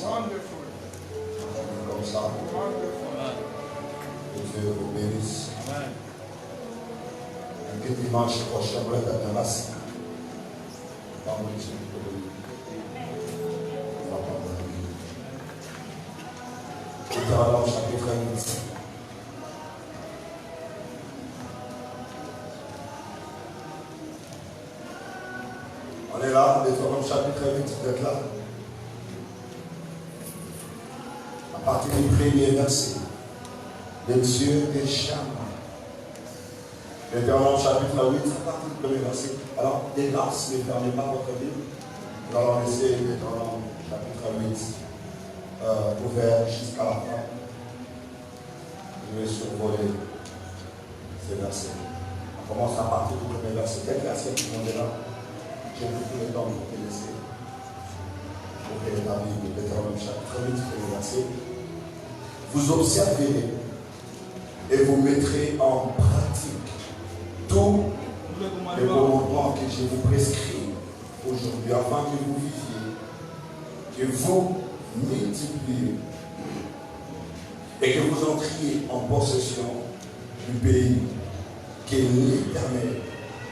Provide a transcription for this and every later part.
Comme ça. Que Dieu vous bénisse. Un dimanche prochain, vous êtes à Damas. Deutéronome chapitre 8. On est là, Deutéronome chapitre 8, vous êtes là. À partir du premier verset, le Dieu des Chama. Deutéronome chapitre 8, à partir du premier verset. Alors, des grâces, ne fermez pas votre Bible. Nous allons laisser Deutéronome chapitre 8 ouvert jusqu'à la fin. Je vais survoler ces versets. On commence à partir du premier verset. Quel verset tout le monde est là? J'ai pris tout le temps pour te laisser. Ouvrir la Bible, Deutéronome chapitre 8, premier verset. Vous observerez et vous mettrez en pratique tous les commandements que je vous prescris aujourd'hui, afin que vous viviez, que vous multipliez et que vous entriez en possession du pays que l'Éternel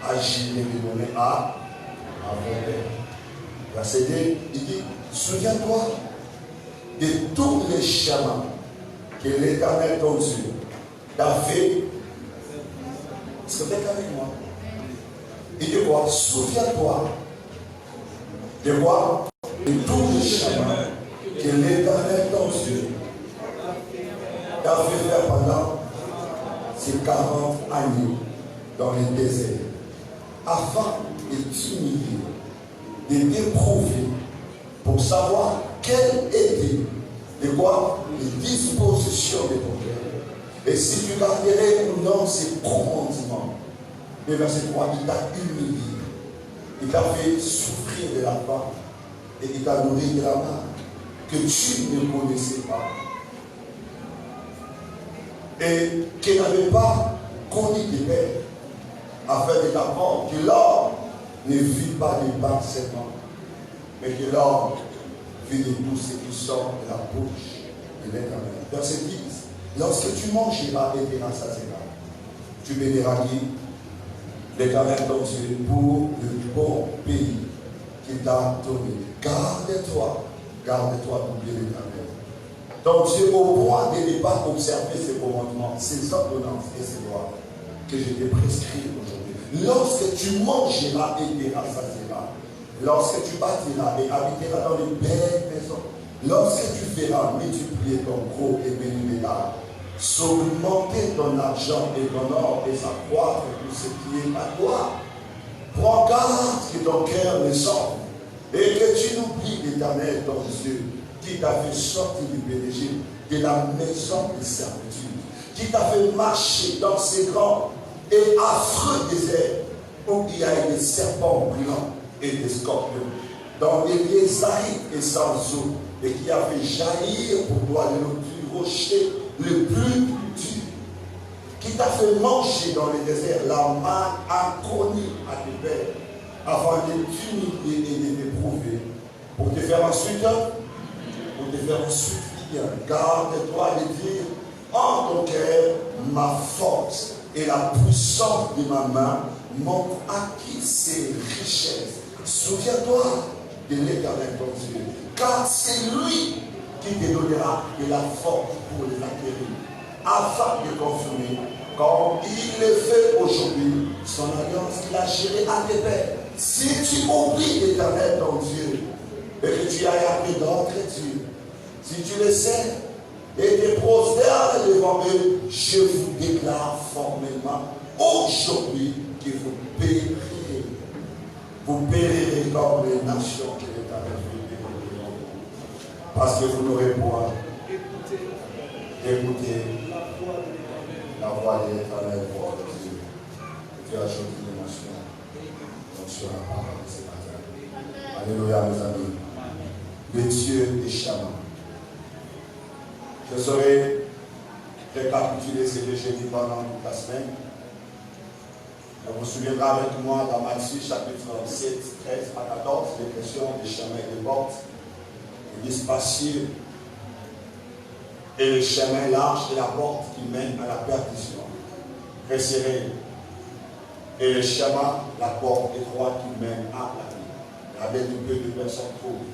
a juré de donner à vos pères. Verset 2, il dit, souviens-toi de tous les chemins que l'Éternel ton Dieu t'a fait. Est-ce que vous êtes avec moi? Il dit quoi? Souviens-toi de quoi? De tous les chemins que l'Éternel ton Dieu t'a fait faire pendant ces 40 années dans le désert, afin de t'humilier, de t'éprouver pour savoir quelles étaient de quoi les dispositions de ton cœur. Et si tu garderais ou non ces commandements. Le verset 3, il t'a humilié, il t'a fait souffrir de la faim et il t'a nourri de la main que tu ne connaissais pas et qui n'avait pas connu tes pères, afin de t'apprendre que l'homme ne vit pas de pain seulement, mais que l'homme vit de tout ce qui sort de la bouche de l'Éternel. Verset 10, lorsque tu mangeras et te rassasieras, tu béniras qui? L'Éternel ton Dieu pour le bon pays qu'il t'a donné. Garde-toi d'oublier l'Éternel ton Dieu au point de ne pas observer ses commandements, ses ordonnances et ses lois que je t'ai prescrits aujourd'hui. Lorsque tu mangeras et te rassasieras, lorsque tu bâtiras et habiteras dans de belles maisons, lorsque tu feras multiplier ton gros et béni métal, s'augmenter ton argent et ton or et s'accroître tout ce qui est à toi, prends garde que ton cœur ne sorte et que tu n'oublies l'Éternel ton Dieu qui t'a fait sortir du péché, de la maison de servitude, qui t'a fait marcher dans ces grands et affreux déserts où il y a des serpents brûlants et des scorpions, dans des lieux arides et sans eau, et qui a fait jaillir pour toi l'eau du rocher le plus dur, qui t'a fait manger dans le désert la main inconnue à tes pères, afin de t'humilier et de t'éprouver, pour te faire ensuite bien. Garde-toi de dire en ton cœur, ma force et la puissance de ma main m'ont acquis ces richesses. Souviens-toi de l'Éternel ton Dieu, car c'est lui qui te donnera de la force pour les acquérir, afin de confirmer, comme il le fait aujourd'hui, son alliance qu'il a gérée à tes pères. Si tu oublies l'Éternel ton Dieu, et que tu ailles appris d'autres dieux, si tu le sais, et te prosternes devant eux, je vous déclare formellement aujourd'hui que vous périrez. Vous périrez comme les nations que l'Éternel veut périr. Parce que vous n'aurez point écouté la voix de l'Éternel votre Dieu. Dieu a choisi les nations. Donc sur la parole de ce matin. Alléluia mes amis. Le Dieu des chamans. Je saurais récapituler ce que j'ai dit pendant toute la semaine. Vous vous souviendrez avec moi dans Matthieu chapitre 7, 13 à 14, les questions des chemins et des portes. Il dit spacieux et le chemin large et la porte qui mène à la perdition. Resserré et le chemin, la porte étroite qui mène à la vie. Avec du peu de personnes trouvent.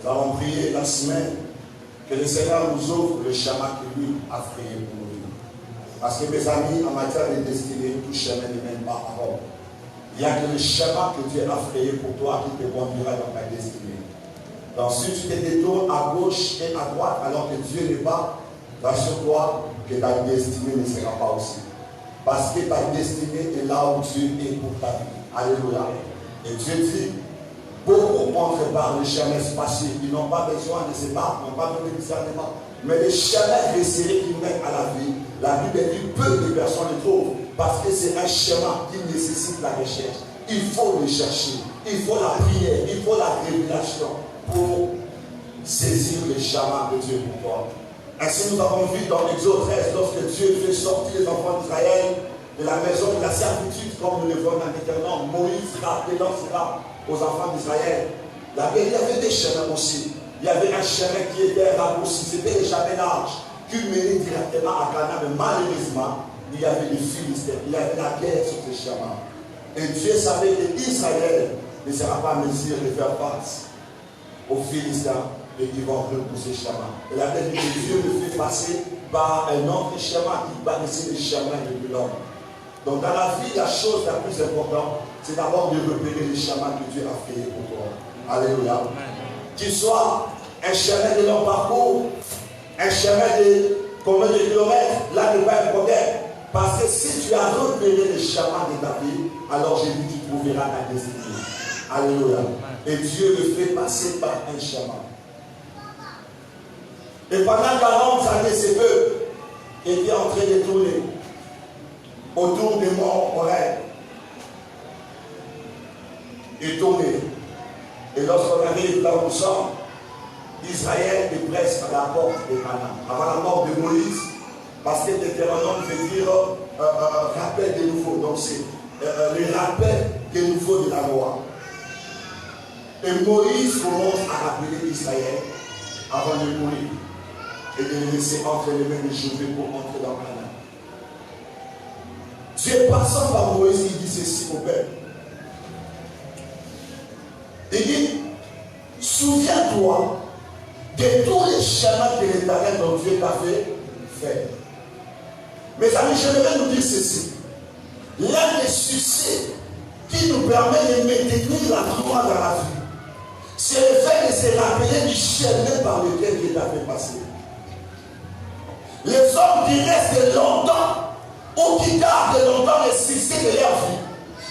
Nous avons prié la semaine que le Seigneur nous ouvre le chemin que lui a frayé pour nous. Parce que mes amis, en matière de destinée, tout chemin ne mène pas à Rome. Il n'y a que le chemin que Dieu a frayé pour toi qui te conduira dans ta destinée. Donc si tu te détournes à gauche et à droite alors que Dieu n'est pas, rassure-toi que ta destinée ne sera pas aussi. Parce que ta destinée est là où Dieu est pour ta vie. Alléluia. Et Dieu dit, beaucoup entrent par le chemin spacieux. Ils n'ont pas besoin de se battre, n'ont pas besoin de discernement. Mais le chemin resserré qui mène à la vie, la Bible dit peu de personnes le trouvent. Parce que c'est un chemin qui nécessite la recherche. Il faut le chercher. Il faut la prière. Il faut la révélation pour saisir le chemin de Dieu pour toi. Ainsi nous avons vu dans l'Exode 13, lorsque Dieu fait sortir les enfants d'Israël de la maison de la servitude, comme nous le voyons dans l'Éternel, Moïse rappelant cela aux enfants d'Israël. Il y avait des chemins aussi. Il y avait un chemin qui était raccourci, c'était le chemin large, qui menait directement à Canaan, mais malheureusement, il y avait les Philistins, il y avait la guerre sur ce chemin. Et Dieu savait qu'Israël ne sera pas en mesure de faire face aux Philistins et qui vont repousser le chemin. Et la Bible dit que Dieu le fait passer par un autre chemin qui paraissait le chemin de l'homme. Donc dans la vie, la chose la plus importante, c'est d'abord de repérer le chemin que Dieu a fait pour toi. Alléluia. Qu'il soit un chemin de long parcours, un chemin de combien de kilomètres, là n'est pas un problème. Parce que si tu as repéré le chemin de ta vie, alors j'ai dit que tu trouveras ta destinée. Alléluia. Et Dieu le fait passer par un chemin. Et pendant 40 années, c'est eux qui étaient en train de tourner autour de mon oreille. Et tourner. Et lorsqu'on arrive là où nous sommes, Israël est presque à la porte de Canaan, avant la mort de Moïse, parce que Deutéronome veut dire rappel de nouveau. Donc c'est le rappel de nouveau de la loi. Et Moïse commence à rappeler Israël avant de mourir et de le laisser entre les mains de Josué pour entrer dans Canaan. Dieu passant par Moïse, il dit ceci au peuple. Il dit, souviens-toi de tous les chemins que l'Éternel dont Dieu t'a fait. Mes amis, j'aimerais nous dire ceci. L'un des succès qui nous permet de maintenir la gloire dans la vie, c'est le fait de se rappeler du chemin par lequel Dieu t'a fait passer. Les hommes qui restent longtemps ou qui gardent longtemps le succès de leur vie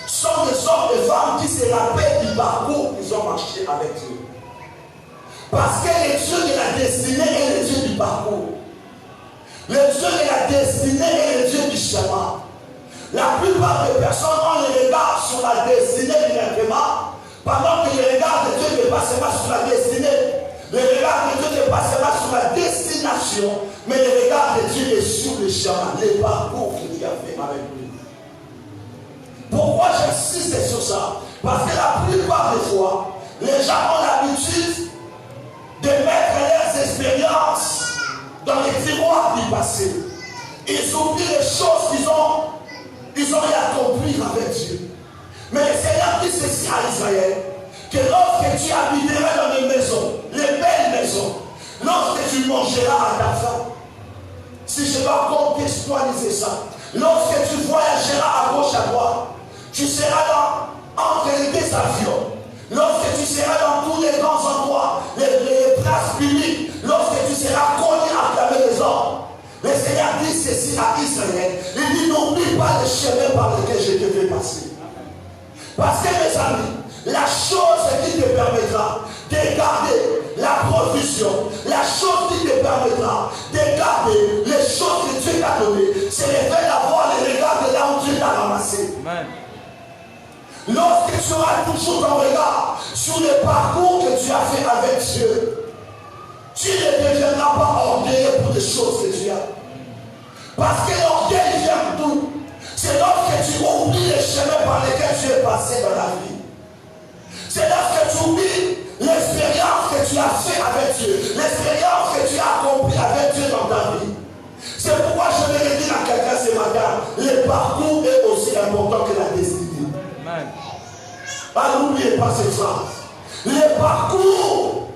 sont des hommes et femmes qui se rappellent du parcours qu'ils ont marché avec Dieu. Parce que le Dieu de la destinée est le Dieu du parcours. Le Dieu de la destinée est le Dieu du chemin. La plupart des personnes ont le regard sur la destinée directement, pendant que le regard de Dieu ne passe pas sur la destinée. Le regard de Dieu ne passe pas sur la destination, mais le regard de Dieu est sur le chemin, le parcours que Dieu a fait avec lui. Pourquoi j'insiste sur ça? Parce que la plupart des fois, les gens ont l'habitude de mettre leurs expériences dans les tiroirs du passé. Ils oublient les choses qu'ils ont eu à accomplir avec Dieu. Mais le Seigneur dit ceci à Israël, que lorsque tu habiteras dans les maisons, les belles maisons, lorsque tu mangeras à ta faim, si je dois contextualiser ça, lorsque tu voyageras à gauche à droite, tu seras entre les deux avions, lorsque tu seras dans tous les grands endroits, les places publiques, lorsque tu seras connu à travers les hommes, le Seigneur dit ceci à Israël, il dit n'oublie pas le chemin par lequel je te fais passer. Parce que mes amis, la chose qui te permettra de garder la provision, la chose qui te permettra de garder les choses que Dieu t'a données, c'est le fait d'avoir le regard de là où Dieu t'a ramassé. Amen. Lorsque tu auras toujours ton regard sur le parcours que tu as fait avec Dieu, tu ne deviendras pas orgueilleux pour les choses que tu as. Parce que l'orgueil vient d'où? C'est lorsque tu oublies les chemins par lesquels tu es passé dans la vie. C'est lorsque tu oublies l'expérience que tu as fait avec Ah, n'oubliez pas cette phrase. Le parcours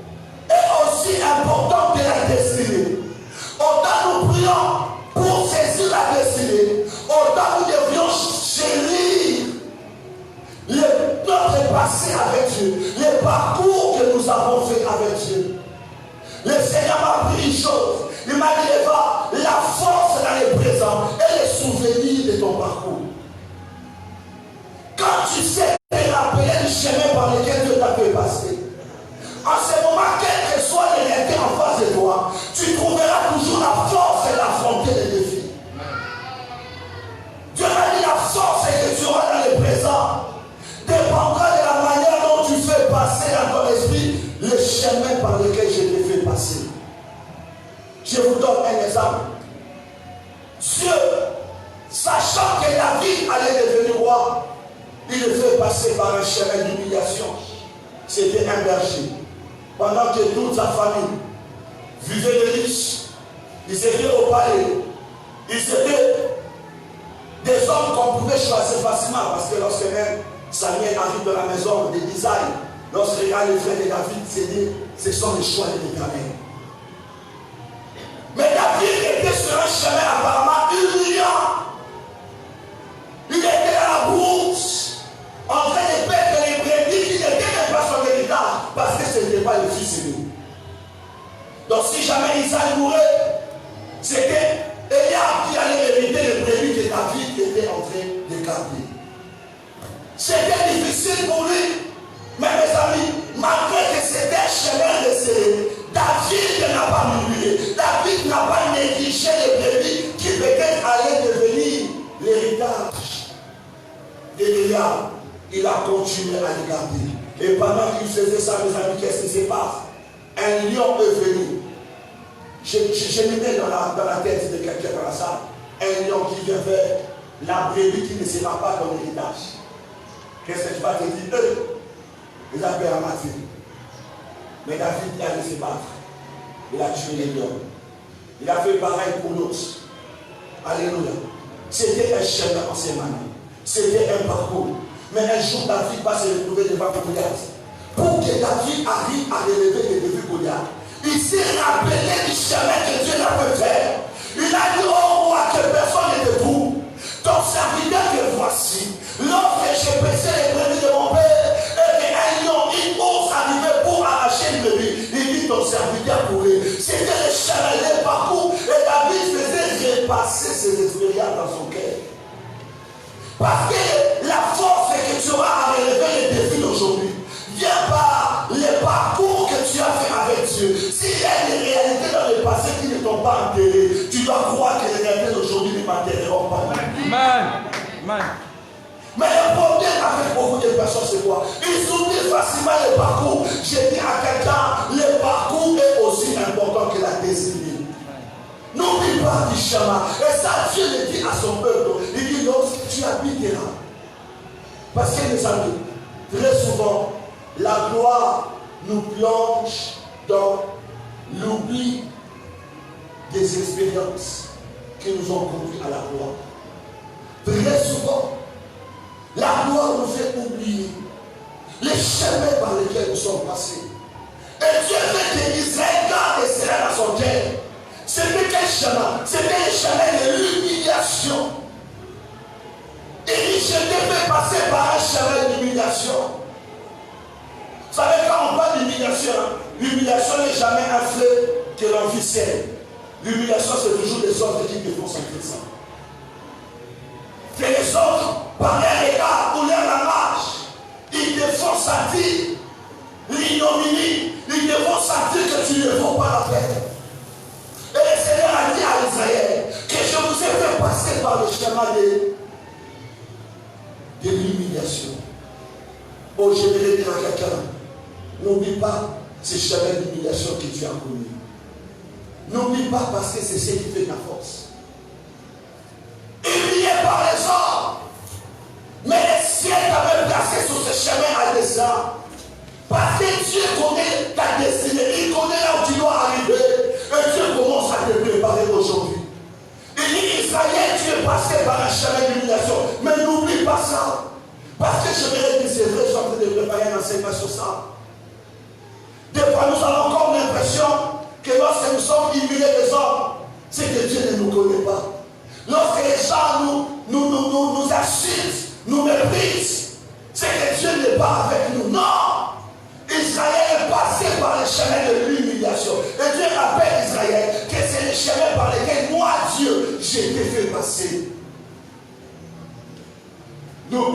est aussi important que la destinée. Autant nous prions pour saisir la destinée, autant nous devrions chérir notre passé avec Dieu, les parcours que nous avons fait avec Dieu. Le Seigneur m'a appris une chose. Il m'a dit, Eva, la force dans le présent et les souvenirs de ton parcours. Quand tu sais te rappeler du chemin par lequel Dieu t'a fait passer, en ce moment, quel que soit les réalités en face de toi, tu trouveras toujours la force d'affronter les défis. Dieu m'a dit, la force que tu auras dans le présent dépendra de la manière dont tu fais passer dans ton esprit le chemin par lequel je t'ai fait passer. Je vous donne un exemple. Dieu, sachant que David allait devenir roi, il le fait passer par un chemin d'humiliation. C'était un berger. Pendant que toute sa famille vivait de riches, ils étaient au palais, ils étaient des hommes qu'on pouvait choisir facilement, parce que lorsque même Samuel arrive dans la maison de Isaïe, lorsqu'il regarde les frères de David, c'est dit, ce sont les choix de l'Éternel. Mais David était sur un chemin apparemment humiliant. Il était à la brousse, en train de perdre les brebis qui n'étaient même pas son héritage, parce que ce n'était pas le fils aîné. Donc si jamais Isaïe mourait, c'était Eliab qui allait hériter les brebis que David était en train de garder. C'était difficile pour lui, mais mes amis, malgré que c'était un chemin de serré, David n'a pas murmuré, David n'a pas négligé les brebis qui peut-être allaient devenir l'héritage d'Eliab. Il a continué à les garder. Et pendant qu'il faisait ça, mes amis, qu'est-ce qui se passe? Un lion est venu. Je me mets dans la tête de quelqu'un dans la salle. Un lion qui vient vers la brebis qui ne sera pas ton héritage. Qu'est-ce que tu vas te dire? Eux, ils avaient ramassé. Mais David a allé se battre. Il a tué les lions. Il a fait pareil pour l'autre. Alléluia. C'était un chemin en ses mains. C'était un parcours. Mais un jour, David va se retrouver devant Goliath. Pour que David arrive à relever les défis Goliath, il s'est rappelé du chemin que Dieu l'a fait faire. Il a dit, oh roi, que personne n'est debout. Ton serviteur que voici. Lorsque j'ai baissé les brebis de mon père, et qu'un lion, il ose arriver pour arracher une brebis, il dit, ton serviteur courait. C'était le chemin, le parcours, et David faisait repasser ses expériences dans son cœur. Parce que la force que tu auras à relever les défis d'aujourd'hui vient par les parcours que tu as fait avec Dieu. S'il y a des réalités dans le passé qui ne t'ont pas enterré, tu dois croire que les réalités d'aujourd'hui ne m'enterreront pas. Amen. Amen. Mais le problème avec beaucoup de personnes, c'est quoi? Ils oublient facilement le parcours. J'ai dit à quelqu'un, le parcours est aussi important que la destinée. N'oublie pas du chemin. Et ça, Dieu le dit à son peuple. Il dit, lorsque tu habites là. Parce que mes amis, très souvent, la gloire nous plonge dans l'oubli des expériences qui nous ont conduits à la gloire. Très souvent, la gloire nous fait oublier les chemins par lesquels nous sommes passés. Et Dieu veut que Israël garde cela dans son cœur. C'était quel chemin? C'était le chemin de l'humiliation. Et je t'ai fait passer par un chemin d'humiliation. Vous savez, quand on parle d'humiliation, l'humiliation n'est jamais un fleuve que l'on ficelle. L'humiliation, c'est toujours des autres qui te font sentir ça. Que les autres, par leur regard ou leur langage, ils te font sentir l'ignominie, ils te font sentir que tu ne vaux pas la peine. Et le Seigneur a dit à Israël que je vous ai fait passer par le chemin de l'humiliation. Oh, je vais dire à quelqu'un, n'oublie pas ce chemin d'humiliation que tu as connu. N'oublie pas parce que c'est ce qui fait ta force. Humilié par les hommes, mais le ciel t'avait placé sur ce chemin à dessein. Parce que Dieu connaît ta destinée, il connaît là où tu dois arriver. Et Dieu commence à te préparer aujourd'hui. Il dit, Israël, tu es passé par un chemin d'humiliation. Mais n'oublie pas ça. Parce que je vais dire, c'est vrai, je suis en train de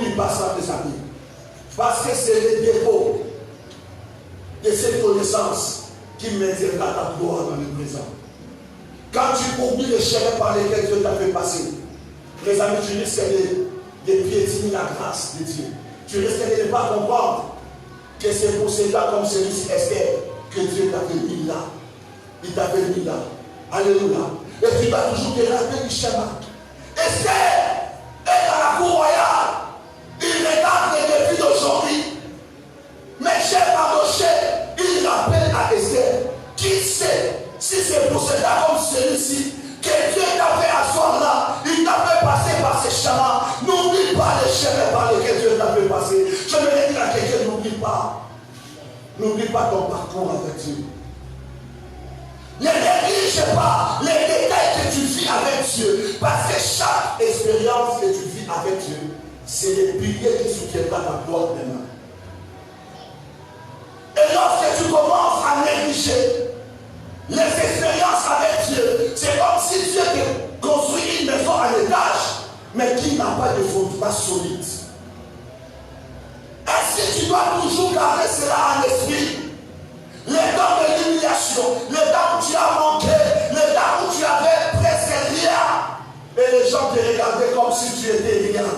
N'oublie pas ça, mes amis. Parce que c'est le dépôt de cette connaissance qui maintiendra ta gloire dans le présent. Quand tu oublies les chemins par lesquels Dieu t'a fait passer, mes amis, tu risques de piétiner la grâce de Dieu. Tu risques de ne pas comprendre que c'est pour ces gens comme celui-ci, Esther, que Dieu t'a fait mis là. Il t'a fait mis là. Alléluia. Et tu vas toujours te rappeler du chemin. Esther est dans la cour royale. Il regarde les défis d'aujourd'hui. Mais cher Mardoché, il rappelle à Esther, qui sait si c'est pour cela comme celui-ci que Dieu t'a fait asseoir là, il t'a fait passer par ces chemins. N'oublie pas les chemins par lesquels Dieu t'a fait passer. Je me dire à quelqu'un, n'oublie pas. N'oublie pas ton parcours avec Dieu. Ne néglige pas les détails que tu vis avec Dieu. Parce que chaque expérience que tu vis avec Dieu, c'est les piliers qui soutiendront ta gloire demain. Et lorsque tu commences à négliger les expériences avec Dieu, c'est comme si Dieu te construit une maison à l'étage, mais qui n'a pas de fondement solide. Est-ce que tu dois toujours garder cela en esprit? Les temps de l'humiliation, les temps où tu as manqué, les temps où tu avais presque rien, et les gens te regardaient comme si tu étais rien.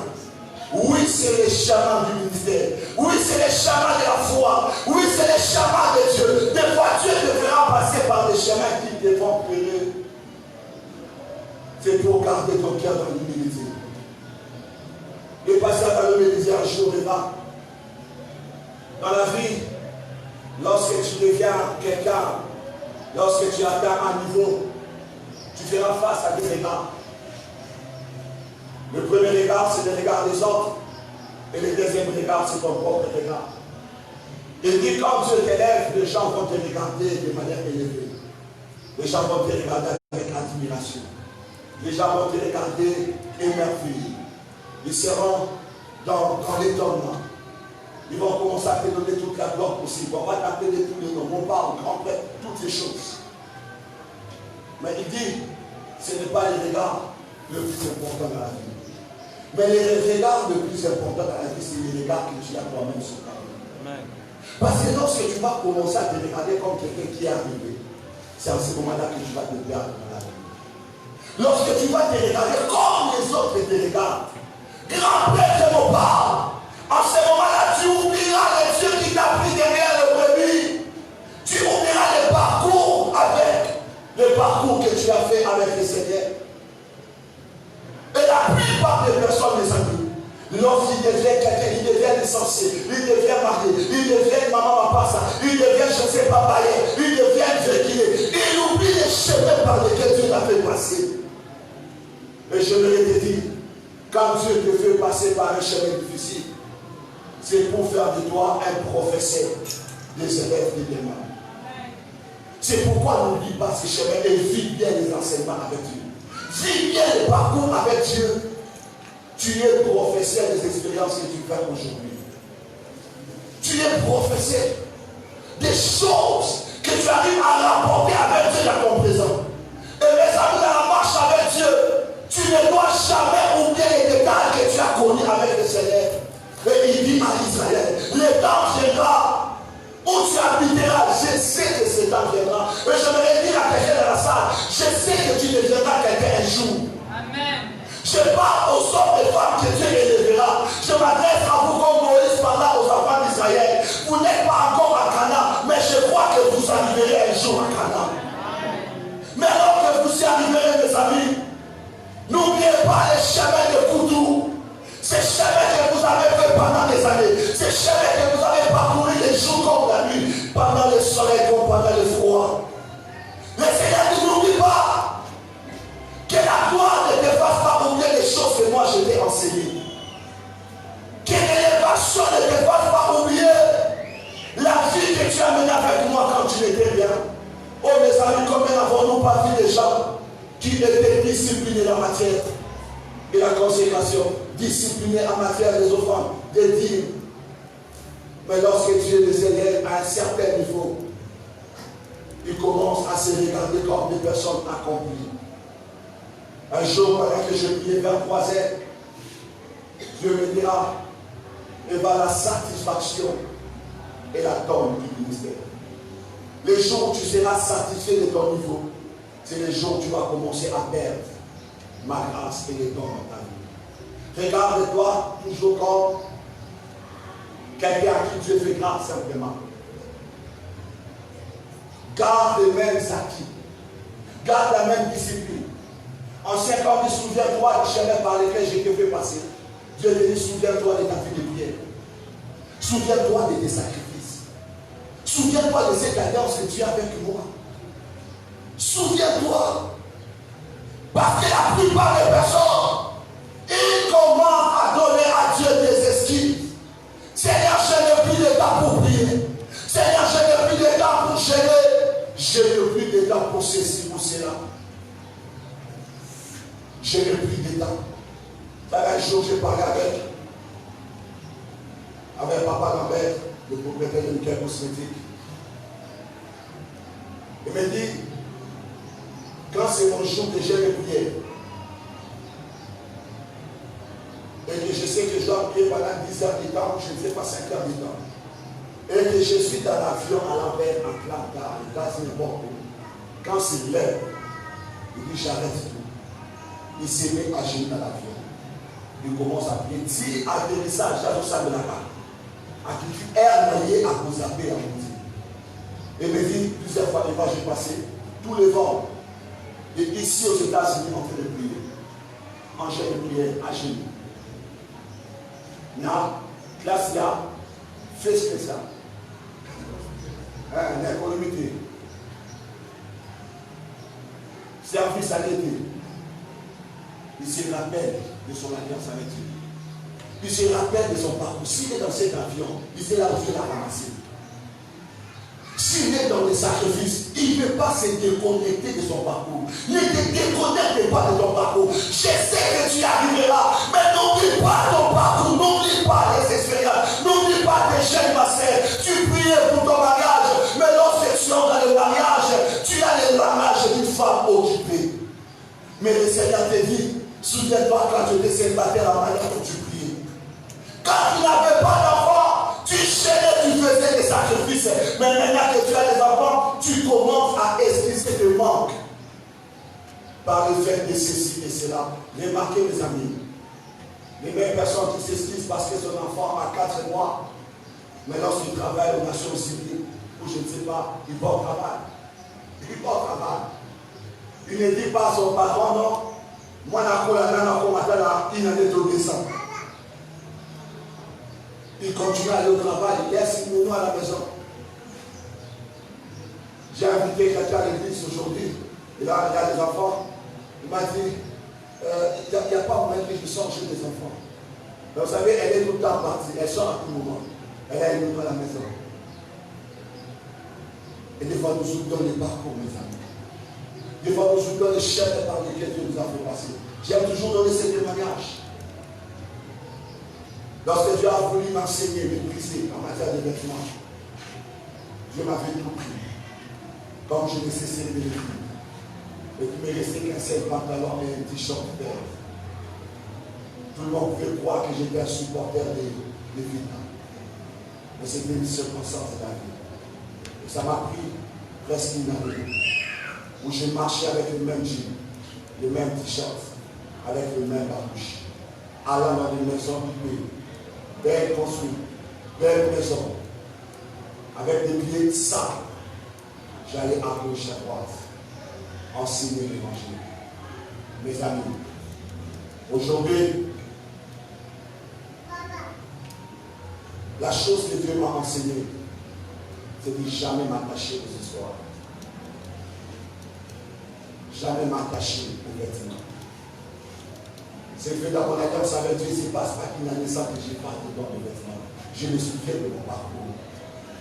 Oui, c'est le chemin du ministère. Oui, c'est le chemin de la foi. Oui, c'est le chemin de Dieu. Des fois, Dieu te fera passer par des chemins qui te font pleurer. C'est pour garder ton cœur dans l'humilité. Le pasteur Talon me disait un jour, dans la vie, lorsque tu deviens quelqu'un, lorsque tu atteins un niveau, tu feras face à des regards. Le premier regard, c'est le regard des autres. Et le deuxième regard, c'est ton propre regard. Il dit, quand Dieu t'élève, les gens vont te regarder de manière élevée. Les gens vont te regarder avec admiration. Les gens vont te regarder émerveillés. Ils seront dans l'étonnement. Ils vont commencer à te donner toute la gloire possible. On va t'appeler tous les noms, mon père, grand père, toutes les choses. Mais il dit, ce n'est pas le regard le plus important dans la vie. Mais les regards le plus important dans la vie, c'est les regards que tu as toi-même sur toi-même. Parce que lorsque tu vas commencer à te regarder comme quelqu'un qui est arrivé, c'est en ce moment-là que tu vas te perdre dans la vie. Lorsque tu vas te regarder comme les autres te regardent, grand père de mon père, en ce moment-là, tu oublieras les dieux qui t'a pris derrière le brebis. Tu oublieras le parcours que tu as fait avec le Seigneur. Et la plupart des personnes, mes amis, lorsqu'ils deviennent quelqu'un, ils deviennent licenciés, ils deviennent mariés, ils deviennent maman, papa, ça, ils deviennent, je ne sais pas, baillés, ils deviennent véhiculés. Ils oublient les chemins par lesquels Dieu t'a fait passer. Et je me l'ai dit, quand Dieu te fait passer par un chemin difficile, c'est pour faire de toi un professeur des élèves de demain. C'est pourquoi n'oublie pas ces chemins et vis bien les enseignements avec Dieu. Vis bien le parcours avec Dieu. Tu es professeur des expériences que tu fais aujourd'hui. Tu es professeur des choses que tu arrives à rapporter avec Dieu dans ton présent. Et mes amis, dans la marche avec Dieu, tu ne dois jamais oublier les détails que tu as connus avec le Seigneur. Et il dit à Israël, le temps viendra où tu habiteras. Je sais que ce temps viendra. Et je vais dire à quelqu'un dans la salle, je sais que tu deviendras quelqu'un un jour. Amen. Je parle aux hommes et femmes que Dieu élèvera. Je m'adresse à vous comme Moïse parla aux enfants d'Israël. Vous n'êtes pas encore à Canaan, mais je crois que vous arriverez un jour à Canaan. Mais lorsque vous y arriverez, mes amis, n'oubliez pas les chemins de Koutou. Ces chemins que vous avez fait pendant des années, ces chemins que vous avez parcouru les jours comme la nuit, pendant le soleil comme pendant le froid. Le Seigneur ne n'oublie pas que la gloire ne te fasse pas oublier les choses que moi je t'ai enseignées. Que l'élévation ne te fasse pas oublier la vie que tu as menée avec moi quand tu n'étais rien. Oh mes amis, combien n'avons-nous pas vu des gens qui étaient disciplinés en matière et la consécration, disciplinés en matière des offrandes, des dîmes. Mais lorsque Dieu les élève à un certain niveau, ils commencent à se regarder comme des personnes accomplies. Un jour, pendant que je priais vers 3 heures, Dieu me dira, et vers la satisfaction et la donne du ministère. Les jours où tu seras satisfait de ton niveau, c'est les jours où tu vas commencer à perdre ma grâce et les dons dans ta vie. Regarde-toi toujours comme quelqu'un à qui Dieu fait grâce simplement. Garde les mêmes acquis. Garde la même discipline. En 5 ans, souviens-toi des chemins par lesquels j'ai été fait passer. Dieu te dit, souviens-toi de ta vie de prière. Souviens-toi de tes sacrifices. Souviens-toi de cette alliance que tu as avec moi. Souviens-toi. Parce que la plupart des personnes, ils commencent à donner à Dieu des excuses. Seigneur, je n'ai plus de temps pour prier. Seigneur, je n'ai plus de temps pour gérer. Je n'ai plus de temps pour ceci, pour cela. Je n'ai plus de temps. Un jour, j'ai parlé avec Papa Lambert, le propriétaire de Nickel Cosmétique. Il me dit, quand c'est mon jour que j'ai le prière, et que je sais que je dois prier pendant 10 heures du temps, je ne sais pas 5 heures du temps, et que je suis dans l'avion à l'envers, en plein tard, il casse n'importe où. Quand c'est l'heure, il dit j'arrête tout. Il se met à genoux dans l'avion. Il commence à prier. Si atterrissage, j'ai ça de la carte. À qui tu es allié à vous appeler à mon Dieu. Et me dit plusieurs fois, les fois j'ai passé tous les vents. Et ici aux États-Unis, en train de prier. En chaîne de prière, à genoux. Là, classe là, fais ce que ça. L'économie. Service à l'été. Il se rappelle de son alliance avec Dieu. Il se rappelle de son parcours. S'il est dans cet avion, il sait là où Dieu l'a ramassé. S'il est dans les sacrifices, il ne peut pas se déconnecter de son parcours. Ne te déconnecte pas de ton parcours. Je sais que tu arriveras, mais n'oublie pas ton parcours, n'oublie pas les expériences, n'oublie pas tes jeunes passés. Tu priais pour ton mariage, mais lorsque tu entres dans le mariage, tu as le mariage d'une femme occupée. Mais le Seigneur te dit, souviens-toi quand tu étais célibataire, la manière dont tu priais. Quand tu n'avais pas d'enfant, tu gênais, tu faisais des sacrifices. Mais maintenant que tu as des enfants, tu commences à expliquer tes manques. Par le fait de ceci et cela. Remarquez mes amis, les mêmes personnes qui s'excusent parce que son enfant a 4 mois, mais lorsqu'il travaille aux Nations Unies, ou je ne sais pas, il va au travail. Il va au travail. Il ne dit pas à son patron, non, moi, il n'a pas obéissant. Il continue à aller au travail, il laisse nous à la maison. J'ai invité quelqu'un à l'église aujourd'hui, et là, il y a des enfants. Il m'a dit, il n'y a pas moyen que je sorte chez des enfants. Mais vous savez, elle est tout le temps partie, elle sort à tout moment. Elle a une à la maison. Et des fois, nous soutenons les parcours, mes amis. Des fois, nous soutenons les chefs par lesquels Dieu nous a fait passer. J'aime toujours donner ces témoignages. Lorsque Dieu a voulu m'enseigner, m'ébriser en matière de vêtements, Dieu m'avait tout pris. Comme je n'ai cessé de le dire. Et qu'il ne me restait qu'un seul pantalon et un t-shirt vert. Tout le monde pouvait croire que j'étais un supporter des Vietnam. Mais c'était une circonstance de la vie. Et ça m'a pris presque une année où j'ai marché avec le même jean, le même t-shirt, avec le même babouche, allant dans des maisons du pays, belles construites, belles maisons, avec des pieds sables. J'allais à gauche à droite, enseigner l'évangile. Mes amis, aujourd'hui, la chose que Dieu m'a enseignée, c'est de jamais m'attacher aux histoires. Jamais m'attacher aux vêtements. C'est que dans mon alliance avec Dieu, il ne se passe pas qu'une année sans que je parle dedans de vêtements. Je me souviens de mon parcours.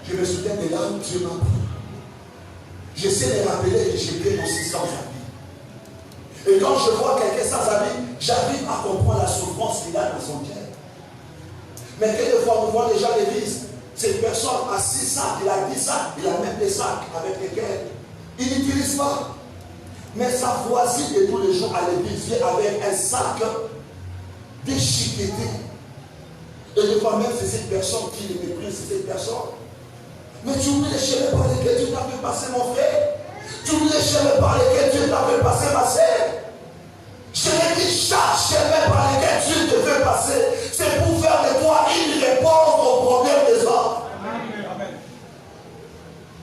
Je me souviens de là où Dieu m'a pris. J'essaie de rappeler que j'étais aussi sans habit. Et quand je vois quelqu'un sans habit, j'arrive à comprendre la souffrance qu'il a dans son cœur. Mais quelquefois, nous voyons les gens à l'église, cette personne a 6 sacs, il a 10 sacs, il a même des sacs avec lesquels il n'utilise pas. Mais sa voisine de tous les jours à l'église vient avec un sac déchiqueté. Et des fois même, c'est cette personne qui les méprise, c'est cette personne. Mais tu oublies les chemins par lesquels Dieu t'a fait passer, mon frère. Tu oublies les chemins par lesquels Dieu t'a fait passer, ma sœur. Je l'ai dit, chaque chemin par lequel Dieu te fait passer, c'est pour faire de toi une réponse aux problèmes des hommes. Amen.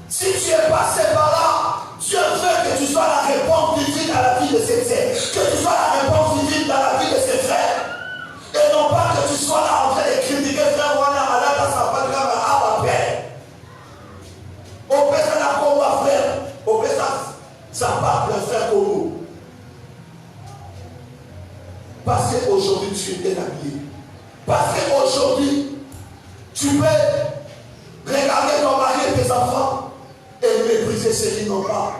Si tu es passé par là, Dieu veut que tu sois la réponse divine à la vie de ses frères, que tu sois la réponse divine dans la vie de ses frères. Et non pas que tu sois là en train de critiquer frère Wana, Allah, ça pas grave, à ma paix. Au fait, ça n'a pas frère. Au fait, ça part le frère pour nous. Parce qu'aujourd'hui, tu es bien habillé. Parce qu'aujourd'hui, tu peux regarder ton mari et tes enfants et mépriser ceux qui n'ont pas.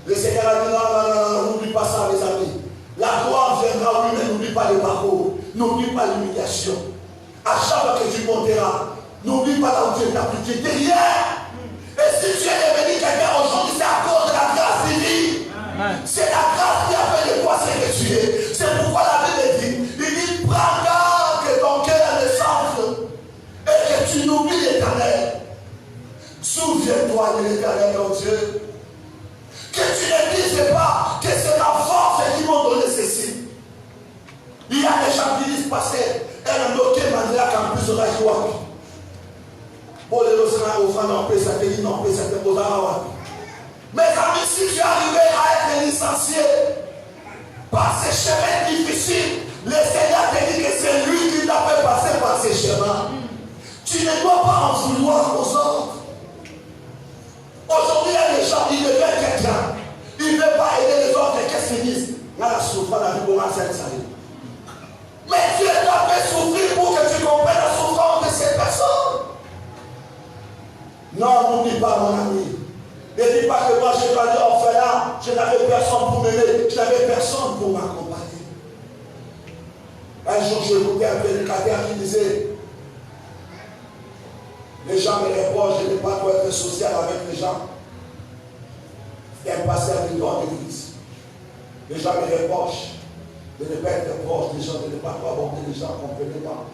Le Seigneur a dit non, n'oublie pas ça, les amis. La gloire viendra, oui, mais n'oublie pas le parcours. N'oublie pas l'humiliation. À chaque fois que tu monteras, n'oublie pas là où tu es appliqué. Derrière. Et si tu es devenu quelqu'un aujourd'hui, c'est à cause de la grâce divine. C'est la grâce qui a fait de toi ce que tu es. C'est pourquoi la Bible dit, il dit, prends garde que ton cœur ne s'enfle et que tu n'oublies l'Éternel. Souviens-toi de l'Éternel, ton Dieu. Que tu ne dises pas que c'est la force qui m'a donné ceci. Il y a des gens qui disent, pasteur, elle a bloqué Mandela Campus de la joie. Pour les Rosana, au fan en paix, ça te dit non, paix, ça te pose à la. Mes amis, si tu es arrivé à être licencié par ces chemins difficiles, le Seigneur te dit que c'est lui qui t'a fait passer par ces chemins. Tu ne dois pas en vouloir aux autres. Aujourd'hui, il y a des gens, ils veulent quelqu'un. Ils ne veulent pas aider les autres. Qu'est-ce qu'ils disent? Là, la souffrance, la vie, comment ça s'arrive. Mais Dieu t'a fait souffrir pour que tu comprennes la souffrance de ces personnes. Non, n'oublie pas, mon ami. Ne dis pas que moi, je dois aller orphelin, je n'avais personne pour m'aider, je n'avais personne pour m'accompagner. Un jour, je écoutais un prédicateur qui disait, les gens me reprochent, je n'ai pas trop être social avec les gens. C'est un pasteur du droit de l'église. Les gens me reprochent de ne pas être proche des gens, de ne pas trop aborder les gens, comprenez pas.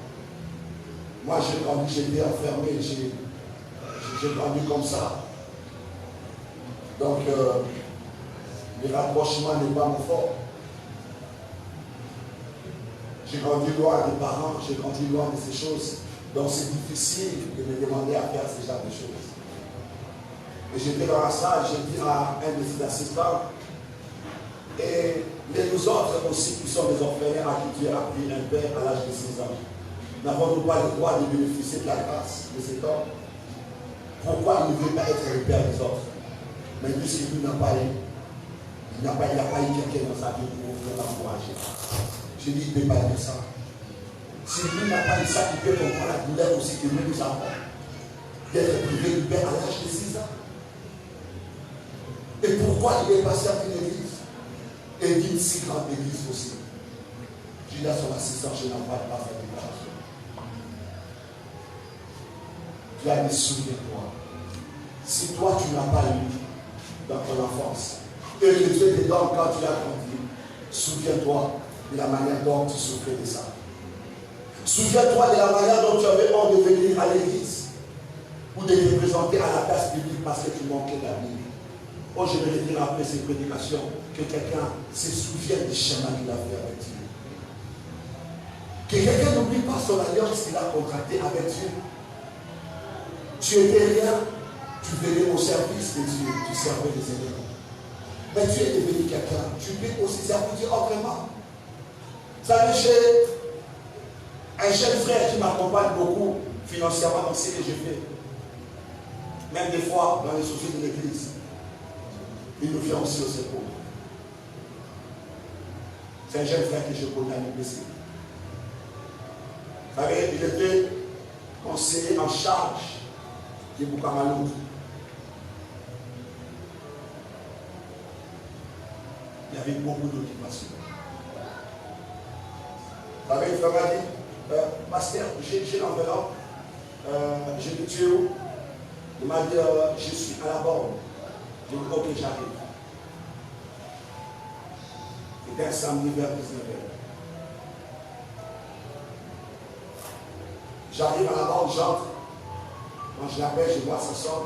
Moi, j'ai grandi, j'étais enfermé, j'ai grandi comme ça. Donc, le rapprochement n'est pas mon fort. J'ai grandi loin des parents, j'ai grandi loin de ces choses. Donc, c'est difficile de me demander à faire ce genre de choses. Et j'étais dans la salle, j'ai dit à un de ses assistants, et nous autres aussi qui sommes des orphelins à qui Dieu a pris un père à l'âge de 6 ans, n'avons-nous pas le droit de bénéficier de la grâce de cet homme? Pourquoi il ne veut pas être le père des autres? Mais puisqu'il n'a pas eu, il n'a pas eu quelqu'un dans sa vie pour l'encourager. Je dis, il ne peut pas dire ça. Si lui n'a pas eu ça, il peut comprendre la douleur aussi que nous avons. D'être privé du père à l'âge de 6 ans. Et pourquoi il est passé à une église? Et d'une si grande église aussi. Je dis à son assistant, je n'en parle pas cette déclaration. Tu as dit, souviens-toi. Si toi tu n'as pas eu dans ton enfance, et que Dieu te donne quand tu as grandi, souviens-toi de la manière dont tu souffrais de ça. Souviens-toi de la manière dont tu avais honte de venir à l'église ou de te présenter à la place publique parce que tu manquais d'amis. Oh, je vais dire après ces prédications que quelqu'un se souvienne du chemin qu'il a fait avec Dieu. Que quelqu'un n'oublie pas son alliance qu'il a contractée avec Dieu. Tu étais rien, tu venais au service de Dieu, tu servais les ennemis. Mais tu es devenu quelqu'un, tu peux aussi servir Dieu autrement. Vous savez, j'ai un jeune frère qui m'accompagne beaucoup financièrement dans ce que je fais. Même des fois, dans les soucis de l'église, il nous vient aussi au secours. C'est un jeune frère que je connais à l'UBC. Vous savez, il était conseiller en charge de Bukamalou. Il y avait beaucoup d'occupation. Vous savez, le frère m'a dit, pasteur, j'ai l'enveloppe, je dis, tu es où? Il m'a dit, je suis à la borne. Je dis, ok, j'arrive. C'était un samedi vers 19h. J'arrive à la banque, j'entre. Quand je l'appelle, je vois sa soeur.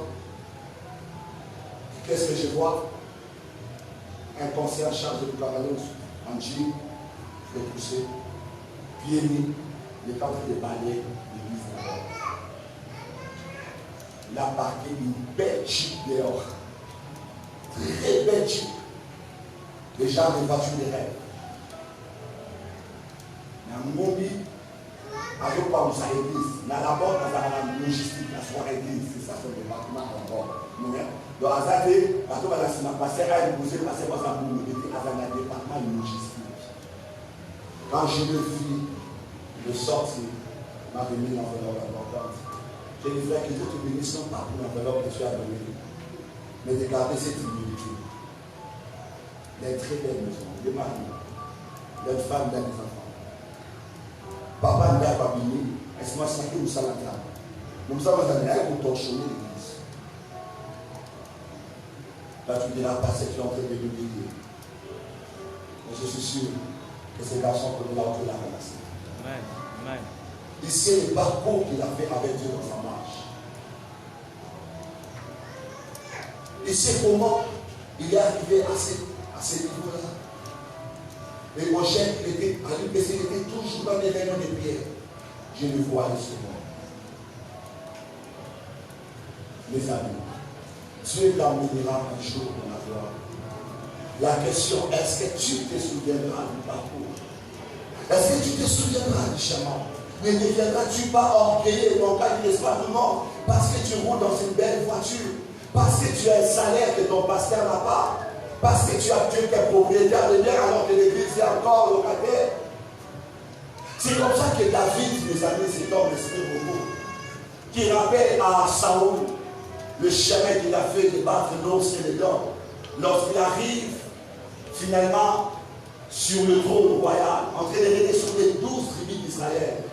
Qu'est-ce que je vois? Un conseiller chargé de travailler en jean, repoussé, pieds nus, il est en train de balayer l'église là-bas. Il a parqué une belle jeep dehors. Très belle jeep. Déjà des voitures de rêve. Il y a un mobile. Avec quoi vous avez l'église. Dans la bord, dans la logistique, la soirée église, c'est ça, son département à la bord. Donc, à Zade, parce que la passer à épouser, passer par sa boule, il était dans un département logistique. Quand je le vis, de sortir, m'a remis l'enveloppe importante. J'ai dit, frère, que Dieu te bénisse non pas pour l'enveloppe que tu as donnée, mais de garder cette humilité. Les très belles maisons, les maris, les femmes, les enfants. Papa n'a pas béni, est-ce que moi, c'est que nous sommes là? Nous sommes dans un pour torchonner l'église. Là, tu diras, pas ce qui est en train de l'humilier. Mais je suis sûr que ces garçons connaissent là où tu l'as ramassé. Amen. Amen. Ici, le parcours qu'il a fait avec Dieu dans sa marche. Ici, comment il est arrivé à ce niveau-là. Et Roger, il était toujours dans les rayons de pierre. Je le vois ici. Mes amis, Dieu t'emmènera un jour dans la gloire. La question, est-ce que tu te souviendras du parcours? Est-ce que tu te souviendras du chemin? Ne deviendras-tu pas orgueilleux dans ta vie tout le monde parce que tu roules dans une belle voiture, parce que tu as un salaire que ton pasteur n'a pas, parce que tu es propriétaire de bien alors que l'église est encore locataire? C'est comme ça que David, mes amis, cet homme esprit beaucoup, qui rappelle à Saoul le chemin qu'il a fait de battre l'ours et les dents. Lorsqu'il arrive finalement sur le trône royal, en train de régner sur les 12 tribus d'Israël,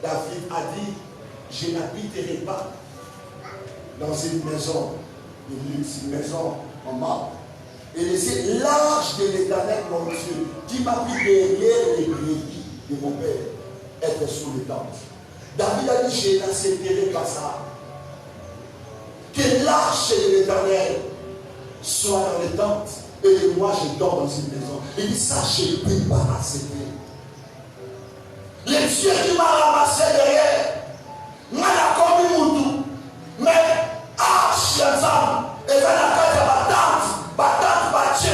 David a dit, je n'habiterai pas dans une maison de luxe, une maison en marbre. Et laisser l'arche de l'Éternel, mon Dieu, qui m'a pris derrière les brebis de mon père, être sous les tentes. David a dit, je n'accepterai pas ça. Que l'arche de l'Éternel soit dans les tentes et que moi je dors dans une maison. Il dit, ça, je ne peux pas accepter. Les dieux qui m'ont ramassé derrière, moi, la commis Moutou, mais arche ensemble, et dans la carte de battante,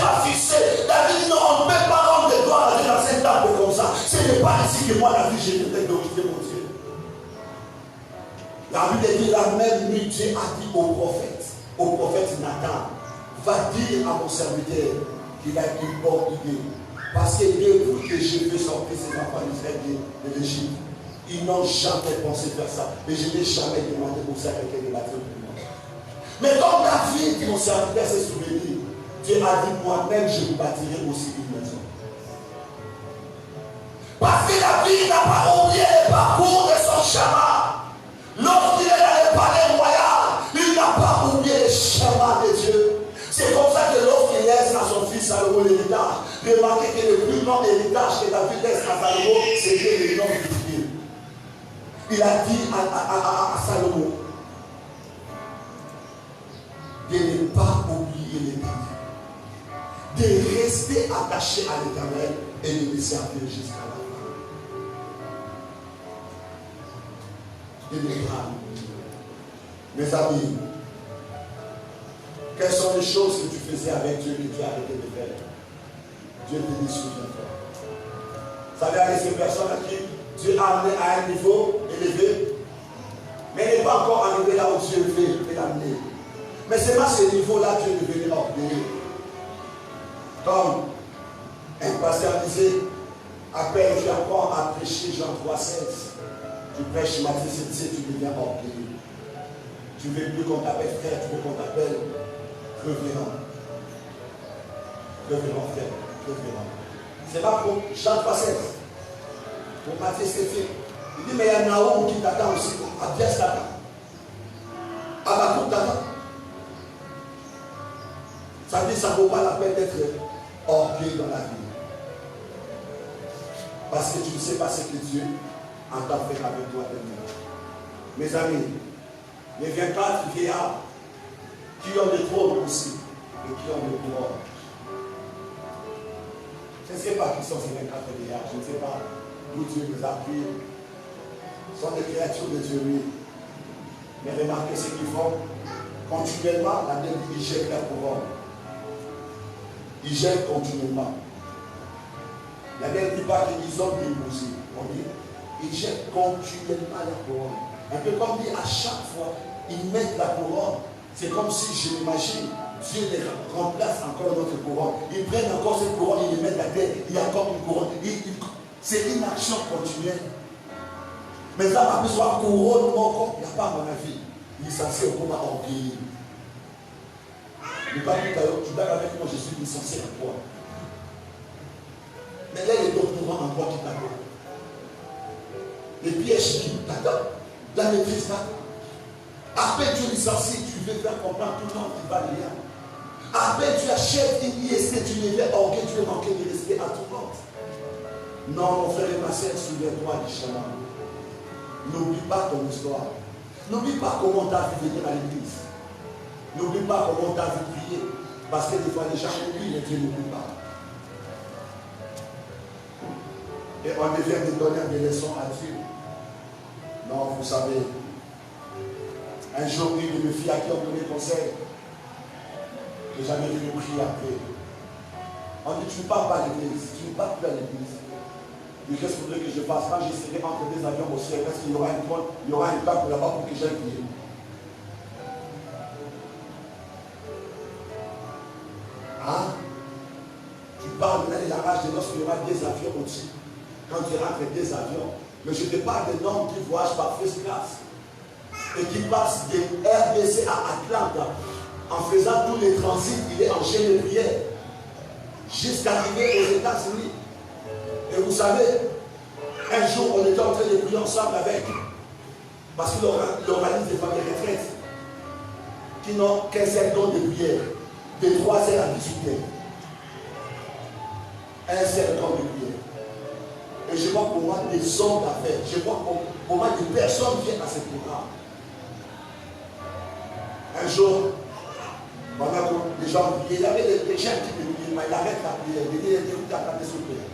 ma fixé. David dit, non, on ne peut pas rendre des gloires dans cette table comme ça. Ce n'est pas ici que moi, la vie, j'ai peut-être glorifié mon Dieu. La Bible dit, la même nuit, Dieu a dit au prophète Nathan, va dire à mon serviteur qu'il a une bonne idée. Parce que depuis que je veux sortir ces enfants d'Israël de l'Égypte, ils n'ont jamais pensé faire ça. Et je n'ai jamais demandé pour ça quelqu'un de bâtir pour moi. Mais comme David, mon serviteur, s'est souvenu, Dieu a dit, moi-même, je vous bâtirai aussi une maison. Parce que David n'a pas oublié le parcours de son chemin. Lorsqu'il est dans le palais royal, il n'a pas oublié le chemin de Dieu. C'est comme ça que lorsqu'il laisse à son fils Salomon l'héritage, remarquez que le plus grand héritage que David laisse à Salomon, c'était le nom de Dieu. Il a dit à Salomon de ne pas oublier l'Éternel, de rester attaché à l'Éternel et de le servir jusqu'à la fin. De ne pas oublier. Mes amis, quelles sont les choses que tu faisais avec Dieu que tu as arrêté de faire? Dieu te dit, souviens-toi. Vous savez, avec ces personnes à qui Dieu a amené à un niveau élevé, mais il n'est pas encore arrivé là où Dieu veut l'amener. Mais c'est pas ce niveau-là que Dieu est devenu orgueilleux. Comme un pasteur disait, appelle, tu apprends à prêcher Jean 3,16. Tu prêches Matthieu 7, tu deviens orgueilleux. Tu ne veux plus qu'on t'appelle frère, tu veux qu'on t'appelle révérend. Révérend frère, révérend. C'est pas pour Jean 3,16. Pour Matthieu 7. Il dit, mais il y a Naoum qui t'attend aussi. Abias t'attend. Abakouk t'attend. Ça dit, ça ne vaut pas la peine d'être orgueilleux dans la vie. Parce que tu ne sais pas ce que Dieu entend faire avec toi demain. Mes amis, les 24 vieillards qui ont des trônes aussi et qui ont des couronnes. Je ne sais pas qui sont ces 24 vieillards, je ne sais pas d'où Dieu les a pris. Ce sont des créatures de Dieu, oui. Mais remarquez ce qu'ils font. Continuellement, la Bible dit, ils jettent la couronne. Ils jettent continuellement. La Bible ne dit pas qu'ils ont déposé. On dit, ils jettent continuellement la couronne. Un peu comme dit, à chaque fois, ils mettent la couronne. C'est comme si, je m'imagine, Dieu les remplace encore notre couronne. Ils prennent encore cette couronne, ils les mettent à terre. Il y a encore une couronne. C'est une action continuelle. Mais là, on a besoin de couronne, il n'y a pas à mon avis. Il est censé au combat orgueilleux. Ne pas tout à l'heure, tu parles avec moi, je suis licencié à toi. Mais là, il y a d'autres mouvements en toi qui t'attendent. Les pièges qui t'attendent. La maîtrise là. Après, tu licencies, tu veux faire comprendre tout le monde qui va rien. Après, tu achètes une IST, tu ne veux orgueil, tu veux manquer de respect à tout le monde. Non, mon frère et ma soeur, souviens-toi du chemin. N'oublie pas ton histoire. N'oublie pas comment tu as vu venir à l'église. N'oublie pas comment tu as vu prier. Parce que des fois, les gens oublient, mais Dieu n'oublie pas. Et on devient de donner des leçons à Dieu. Non, vous savez, un jour, une de mes filles à qui on donnait conseil, j'ai jamais vu me prier après. On dit, tu ne pars pas à l'église, tu ne pars plus à l'église. Mais qu'est-ce que vous voulez que je fasse? Quand j'essaierai entre des avions au ciel, est-ce qu'il y aura une porte, il y aura une table là-bas pour que j'aille prier? Hein? Tu parles de la rage de lorsqu'il y aura des avions au-dessus. Quand tu rentres des avions. Mais je te parle de l'homme qui voyage par first class et qui passe de RDC à Atlanta en faisant tous les transits. Il est en chaîne de prière jusqu'à arriver aux États-Unis. Et vous savez, un jour on était en train de prier ensemble avec, parce qu'il organise des familles retraites qui n'ont qu'un seul don de prière, de 3h à 18h. Un seul don de prière. Et je vois pour moi des hommes d'affaires. Je vois pour moi des personnes viennent à ce programme. Un jour, pendant que les gens priaient, il y avait des gens qui priaient, mais il arrête la prière. Il dit, écoutez, attendez s'il vous plaît.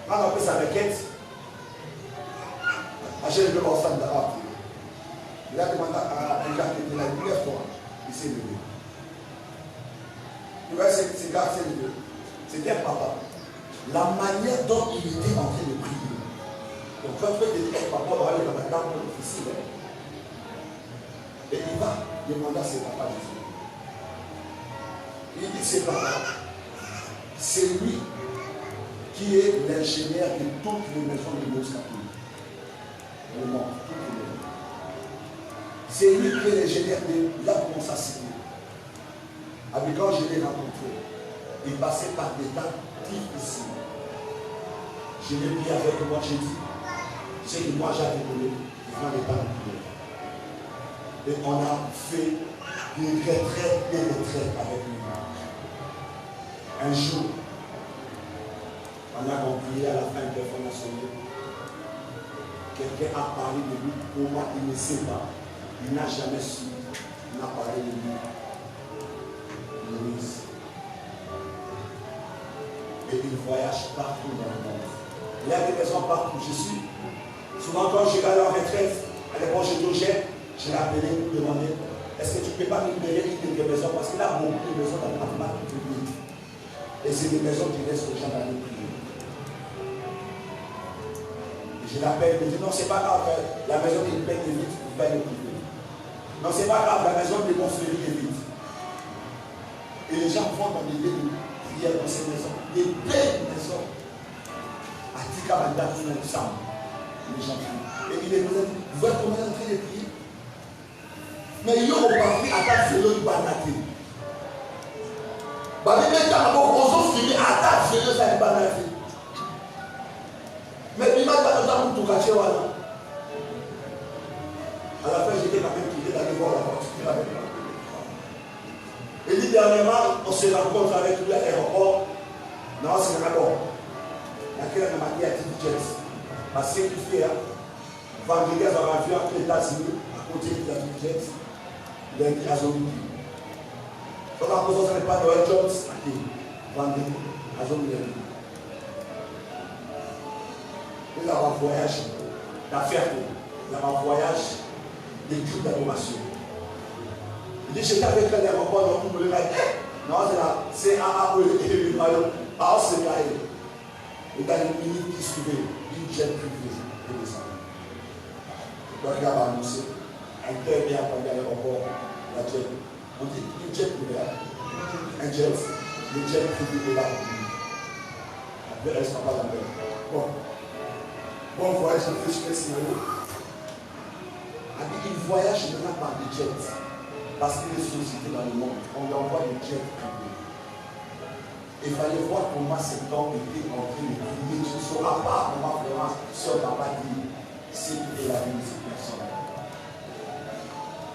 Quand on fait sa requête, Hachem veut ensemble d'arabe. Il a demandé à un gars qui était là, il dit, lève-toi. Il s'est levé. Tu vois, ces gars s'est levé. C'était un papa. La manière dont il était en train de prier. Donc, quand tu veux dire, papa, on va aller dans la table difficile. Et il va demander à ses papas de Dieu. Il dit, c'est papa, c'est lui qui est l'ingénieur de toutes les maisons de l'Église catholique. Le monde, toutes les maisons. C'est lui qui est l'ingénieur de là où on s'est signé. Avec quand je l'ai rencontré, il passait par des temps difficiles. Je l'ai pris avec moi, j'ai dit, c'est que moi j'avais donné devant les temps de prière. Et on a fait des retraites avec lui. Un jour, on a compris à la fin de l'information, quelqu'un a parlé de lui, pour moi il ne sait pas, il n'a jamais su, il a parlé de lui. Louise. Et il voyage partout dans le monde. Il y a des personnes partout. Je suis. Souvent quand je vais aller en retraite, à l'époque j'étais au GEP, je l'ai appelé pour demander, est-ce que tu ne peux pas me libérer une des maisons? Parce qu'il a beaucoup de maisons dans le département public. Et c'est des maisons qui laissent les gens d'aller prier. Et je l'appelle, il me dit, non, c'est pas grave, la maison qui paye vite, vous pouvez aller prier. Non, c'est pas grave, la maison de Montfleury est vite. Et les gens vont dans des lieux de prière dans ces maisons. Des belles maisons. À Tikamanda, tout le monde ensemble. Les gens prient. Et il est dit, vous voyez comment on est en train de prier? Mais ils ont compris à ta vélo du banaté. Bah, les mecs, on a fini à ta vélo, ça est banaté. Mais il m'a dit, on tout caché, voilà. À la fin, j'étais quand même quitté d'aller voir la porte. Et dit dernièrement, on se rencontre avec lui à l'aéroport. Non, c'est un rapport. Laquelle on a marqué à Titi Jets. Parce que tu fais, Vendredi, ils ont vu entre les États-Unis, à côté de la Turquie. Lundi, ils ont vu. Donc, la position n'est pas Noël Jones, vendredi, ils ont vu. Nous avons un voyage d'affaires, nous avons un voyage d'études d'adoration. Il dit, j'étais avec l'aéroport, donc vous me le dites. Non, c'est un et ah, c'est là. Et dans les minutes qui suivaient, une jet privé est descendu. Donc, il a annoncé, un tel bien après l'aéroport, la jet. On dit, une jet privé, un jet, le jet privé est là. Après, elle ne sera pas dans le bon. Bon voyage, je fais ce scénario. Il voyage maintenant par des jets. Parce qu'il est sollicité dans le monde. On lui envoie des jets privés. Il fallait voir comment cet homme était en train de prier. Tu ne sauras pas comment Florence, soeur, papa dit, c'est la vie de ces personnes.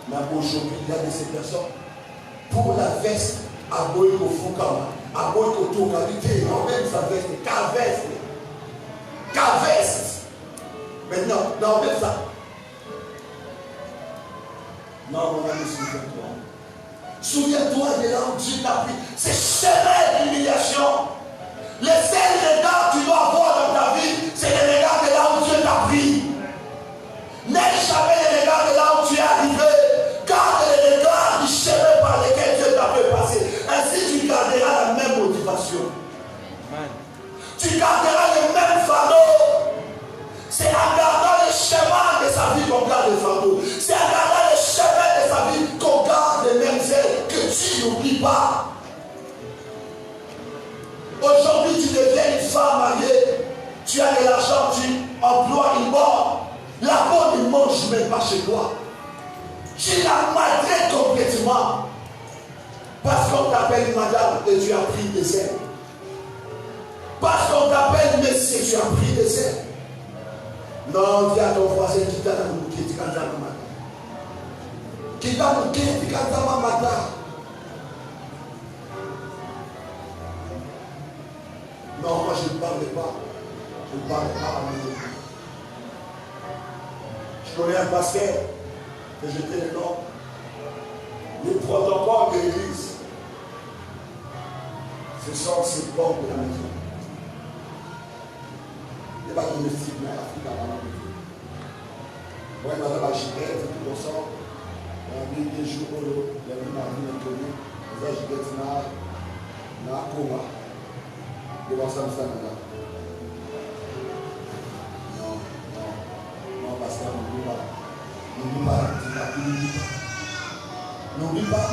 Mais aujourd'hui, il y a de ces personnes. Pour la veste, à Boyko Fukama, à Boyko Tokalité, on même sa veste, qu'à veste. Qu'à veste. Maintenant, on met ça. Non, mon ami, souviens-toi. Souviens-toi de là où Dieu t'a pris. C'est chemin d'humiliation. Les seuls regards que tu dois avoir dans ta vie, c'est les regards de là où Dieu t'a pris. N'aie jamais les regards de là où tu es arrivé. Garde les regards du chemin par lequel Dieu t'a fait passer. Ainsi, tu garderas la même motivation. Amen. Tu garderas le même fardeau. C'est en gardant le chemin de sa vie qu'on garde le fardeau. C'est en gardant le chemin de sa vie qu'on garde les mêmes ailes que tu n'oublies pas. Aujourd'hui, tu deviens une femme mariée. Tu as de l'argent, tu emploies une bonne. La bonne ne mange même pas chez toi. Tu la maltraites complètement. Parce qu'on t'appelle madame et tu as pris des ailes. Parce qu'on t'appelle monsieur, tu as pris des ailes. Non, dis à ton voisin qui t'a manqué, tu cantes ma matin. Qui t'a manqué, tu cantes ma matin. Non, moi je ne parle pas. Je ne parle pas à mes enfants. Je connais un pasteur que j'étais le nom. Le protocole de l'église, ce sont ces portes de la maison. Il n'est pas domestique, mais l'Afrique a vraiment vécu. Moi, il m'a dit, je vais être tout ensemble. Il y a des jours où il y a eu ma vie inconnue. Il y a eu des jours où coma. Devant ça, ça, là. Non, parce que n'oublie pas. N'oublie pas. N'oublie pas.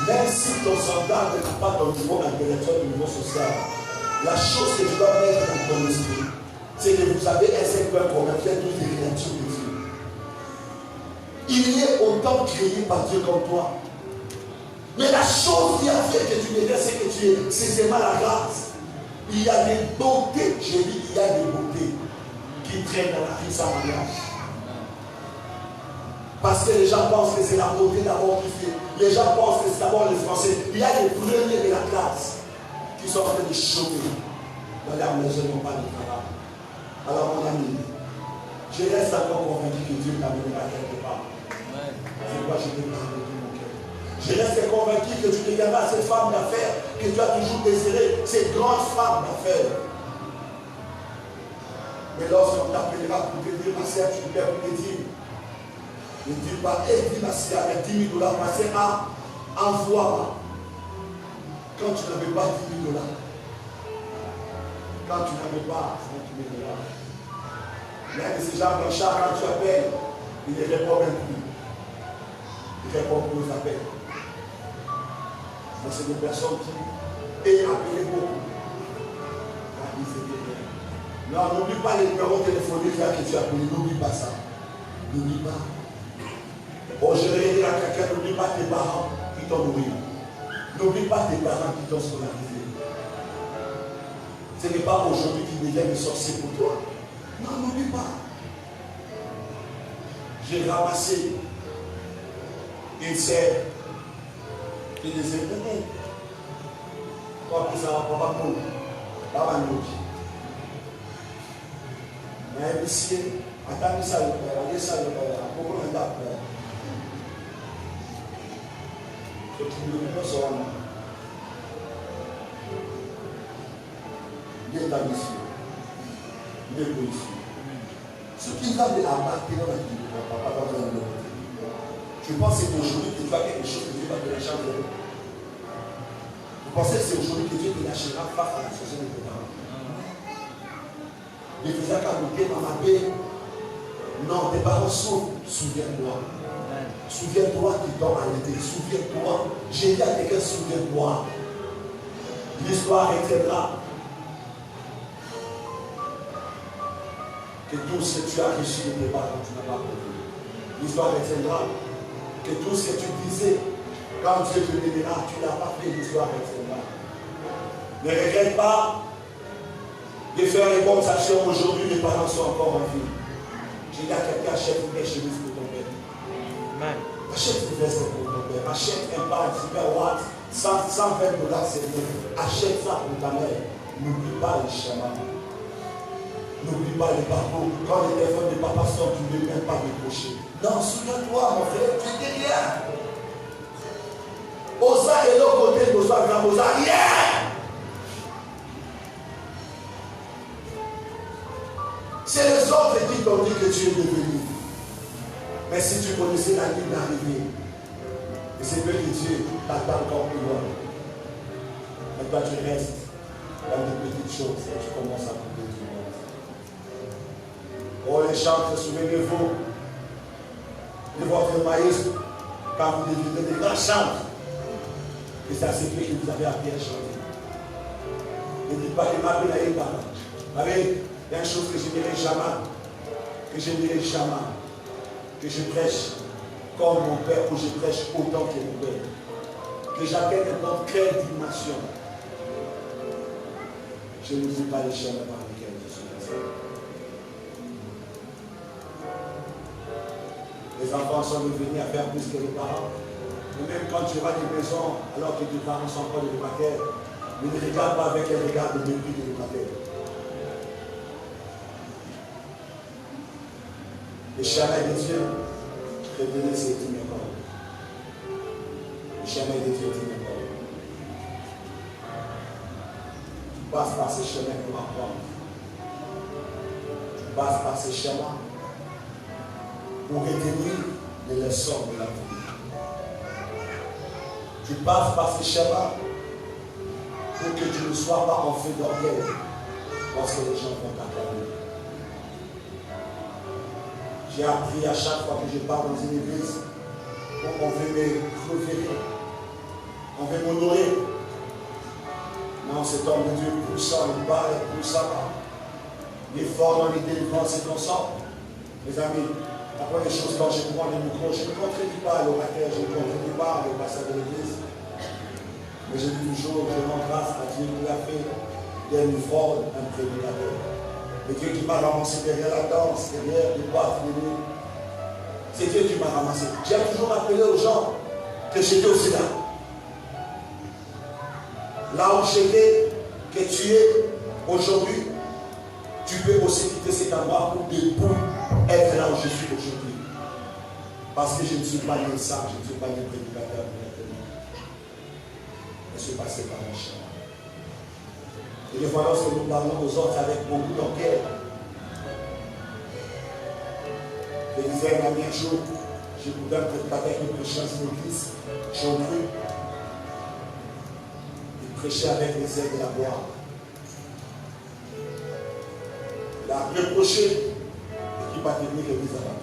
Même si ton soldat n'est pas ton niveau intellectuel, ton niveau social, la chose que tu dois mettre dans ton esprit, c'est que vous avez un seul point commun, vous êtes tous des créatures de Dieu. Il est autant créé par Dieu comme toi. Mais la chose qui a fait que tu m'aides, c'est que tu es, c'est seulement la grâce. Il y a des beautés, je dis, il y a des beautés qui traînent dans la vie sans mariage. Parce que les gens pensent que c'est la beauté d'abord qui fait. Les gens pensent que c'est d'abord les Français. Il y a des premiers de la classe qui sont en train de chômer dans leur maison, non pas de travail. Alors mon ami, je reste encore convaincu que Dieu t'amènera quelque part. C'est pourquoi je te parle de tout mon cœur. Je reste convaincu que tu deviendras cette femme d'affaires que tu as toujours désirée, cette grande femme d'affaires. Mais lorsqu'on t'appellera pour te dire, ma sœur, tu peux pour te dire, ne dis pas, dis ma sœur, avec 10 000 $, ma sœur, envoie-moi. Quand tu n'avais pas 10 000 $. Quand tu n'avais pas 30 000 $. L'un de ces gens Blanchard, quand tu appelles, il ne répond même plus. Il répond pour les appels. Mais c'est des personnes qui aient appelé beaucoup. Non, n'oublie pas les numéros téléphoniques là que tu as appelés. N'oublie pas ça. N'oublie pas. Oh, je vais dire à quelqu'un, n'oublie pas tes parents qui t'ont nourri. N'oublie pas tes parents qui t'ont scolarisé. Ce n'est pas aujourd'hui qu'ils deviennent des sorciers pour toi. Non, n'oublie pas. J'ai ramassé une serre qui disait, toi, ça va pas pour pas mal. Mais un monsieur, Attendez ça, regardez ça, pourquoi on est là? Je trouve le plus souvent. Bien établi. Bien policier. Ce qui va de la marque dans la vie, papa va dans le monde. Je pense que c'est aujourd'hui que tu as quelque chose que Dieu va te lâcher. Vous pensez que c'est aujourd'hui que Dieu te lâchera face à la société de tes parents? Il faisait qu'à bloquer maman B. Non, tes parents souffrent. Souviens-toi. Souviens-toi qu'ils t'ont arrêté. Souviens-toi. J'ai dit à quelqu'un, souviens-toi. L'histoire retiendra. Que tout ce que tu as reçu de tes parents, tu n'as pas compris. L'histoire retiendra. Que tout ce que tu disais, quand Dieu te bénira, tu n'as pas fait, l'histoire retiendra. Ne regrette pas de faire les bonnes actions aujourd'hui, les parents sont encore en vie. J'ai dit à quelqu'un, achète une chemise pour ton père. Achète une veste pour ton père. Achète un pad super watt, 120 $, c'est bien. Achète ça pour ta mère. N'oublie pas les schémas. N'oublie pas les parcours. Quand les téléphones de papa sortent, tu ne veux même pas décrocher. Non, souviens-toi, mon frère, tu es derrière. Osa et l'autre côté de Osa, grand Osa, yeah! C'est les autres qui t'ont dit que tu es devenu. Mais si tu connaissais la ligne d'arrivée, et c'est que Dieu t'attend encore plus loin. Mais toi, tu restes dans des petites choses et tu commences à couper tout le monde. Oh, les chantres, souvenez-vous de votre maïs quand vous devenez des grands chantres. Et c'est à ce que vous avez appris à chanter. Ne dites pas que ma vie n'a pas. Vous savez, il y a une chose que je dirais jamais. Que je dirais jamais. Que je prêche comme mon père, ou je prêche autant que mon père. Que j'atteigne notre quelle dimension. Je ne sais pas les chemins par lesquels je suis passé. Les enfants sont devenus à faire plus que les parents. Et même quand tu vas des maisons, alors que tes parents sont encore des locataires, ne les regarde pas avec un regard de mépris des locataires. Le chemin de Dieu, révélé, c'est tout le corps. Le chemin de Dieu, tout le corps. Tu passes par ce chemin pour apprendre. Tu passes par ce chemin pour retenir les leçons de la vie. Tu passes par ce chemin pour que tu ne sois pas en feu d'orgueil lorsque les gens vont t'acclamer. J'ai appris à chaque fois que je pars dans une église, on veut me préférer, on veut m'honorer. Non, cet homme de Dieu poussant, il parle, poussant. Il est fort dans les délivrances et ton sang. Mes amis, après les choses, quand je prends le micro, je ne contredis pas l'orateur, je ne contredis pas le pasteur de l'église. Mais je dis toujours, je rends grâce à Dieu qui a fait d'Henry Ford un prédicateur. Le Dieu qui m'a ramassé derrière la danse, derrière les boîtes, les nuits. C'est Dieu qui m'a ramassé. J'ai toujours rappelé aux gens que j'étais aussi là. Là où j'étais, que tu es aujourd'hui, tu peux aussi quitter cet endroit pour être là où je suis aujourd'hui. Parce que je ne suis pas né ça, je ne suis pas né prédicateur. Je suis passé par un chemin. Et des fois, lorsque nous parlons aux autres avec beaucoup d'enquête, je disais un ami un jour, j'écoutais un prédicateur qui prêchait dans une église, j'ai cru. Il prêchait avec les ailes de la gloire. Il a reproché qui va devenir l'église avant.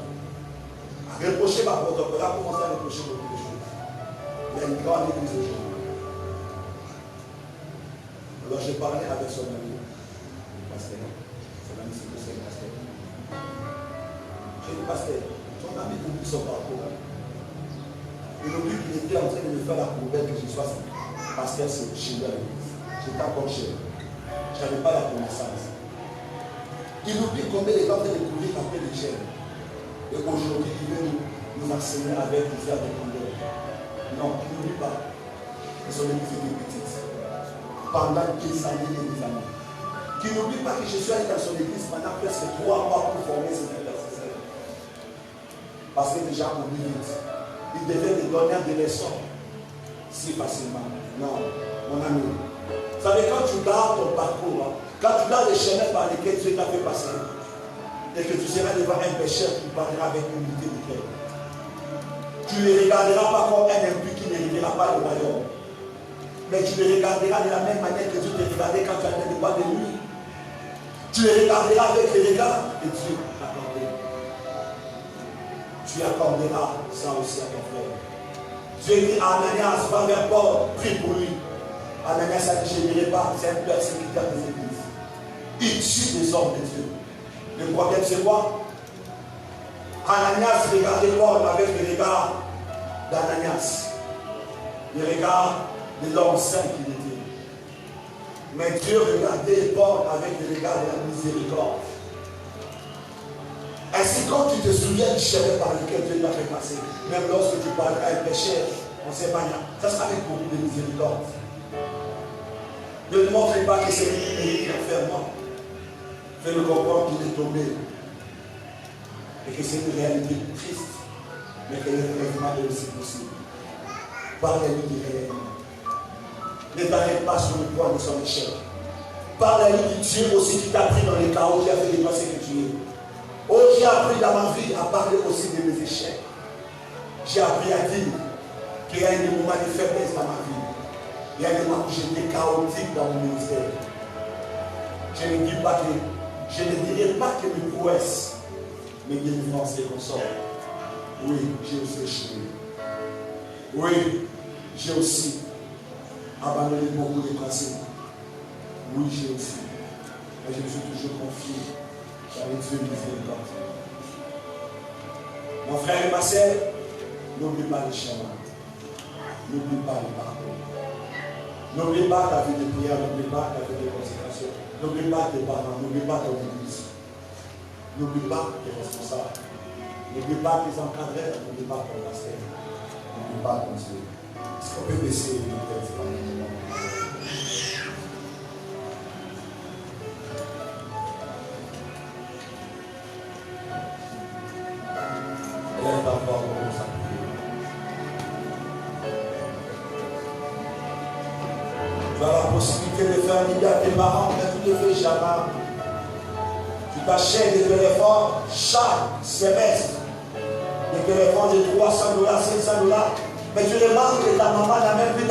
Il a reproché ma protocole, il a commencé à reprocher beaucoup de choses. Il y a une grande église aujourd'hui. Alors j'ai parlé avec son ami, pasteur. Son ami, c'est le pasteur. J'ai dit, pasteur, son ami oublie son parcours. Il oublie qu'il était en train de me faire la poubelle que je sois pasteur chez lui à l'église. J'étais encore chez lui. Je n'avais pas la connaissance. Il oublie combien il est en train de courir après les jeunes. Et aujourd'hui, il veut nous enseigner avec les airs de condor. Non, il n'oublie pas que son église était petite. Pendant des années et des années. Qui n'oublie pas que je suis allé dans son église pendant presque 3 mois pour former ses intercesseurs. Parce que déjà on oublie vite. Il devait te donner des leçons si facilement. Non, mon ami. Vous savez, quand tu gardes ton parcours, quand tu gardes les chemins par lesquels Dieu t'a fait passer, et que tu seras devant un pécheur qui parlera avec humilité de cœur, tu ne le regarderas pas comme un impur qui ne réglera pas le royaume. Mais tu le regarderas de la même manière que Dieu te regardait quand tu as été devant de lui. Tu le regarderas avec les regards que Dieu t'accordera. Tu accorderas ça aussi à ton frère. Dieu dit à Ananias, va vers Paul, prie pour lui. Ananias a dit, je n'irai pas, c'est un persécuteur des églises. Il tue des hommes de Dieu. Le problème c'est quoi? Ananias regardait Paul avec le regard d'Ananias. Le regard de l'homme saint qu'il était. Mais Dieu regardait Paul avec le regard de la miséricorde. Ainsi, quand tu te souviens du chemin par lequel Dieu t'a fait passer, même lorsque tu parles à un pécheur, on sait pas, ça sera avec beaucoup de miséricorde. Ne te montre pas que c'est lui qui est fermement. Fais-le comprendre qu'il est tombé. Et que c'est une réalité triste, mais que le relèvement est aussi possible. Parle-lui du réellement. Ne t'arrête pas sur le point de son échec. Parle-lui du Dieu aussi qui t'a pris dans les chaos, qui a fait dépasser que tu es. Oh, j'ai appris dans ma vie à parler aussi de mes échecs. J'ai appris à dire qu'il y a des moments de faiblesse dans ma vie. Il y a des moments où j'étais chaotique dans mon ministère. Je ne dirais pas que mes prouesses, mes délivrances et consorts. Oui, j'ai aussi échoué. Oui, j'ai aussi abandonné beaucoup de principes. Oui, j'ai aussi. Mais je me suis toujours confié. J'avais Dieu miséricorde. Mon frère et ma sœur, n'oublie pas les chemins. N'oublie pas les parcours. N'oublie pas ta vie de prière, n'oublie pas ta vie de consécration. N'oublie pas tes parents, n'oublie pas ton église. N'oublie pas tes responsables. N'oublie pas tes encadreurs, n'oublie pas ton pasteur. N'oublie pas ton Dieu. Est-ce qu'on peut baisser les têtes par le moment? Lève ta voix pour ça. Tu as la possibilité de faire un idée à tes parents, mais tu ne le fais jamais. Tu t'achètes des téléphones chaque semestre. Des téléphones de $300, $500. Mais tu remarques que ta maman n'a même plus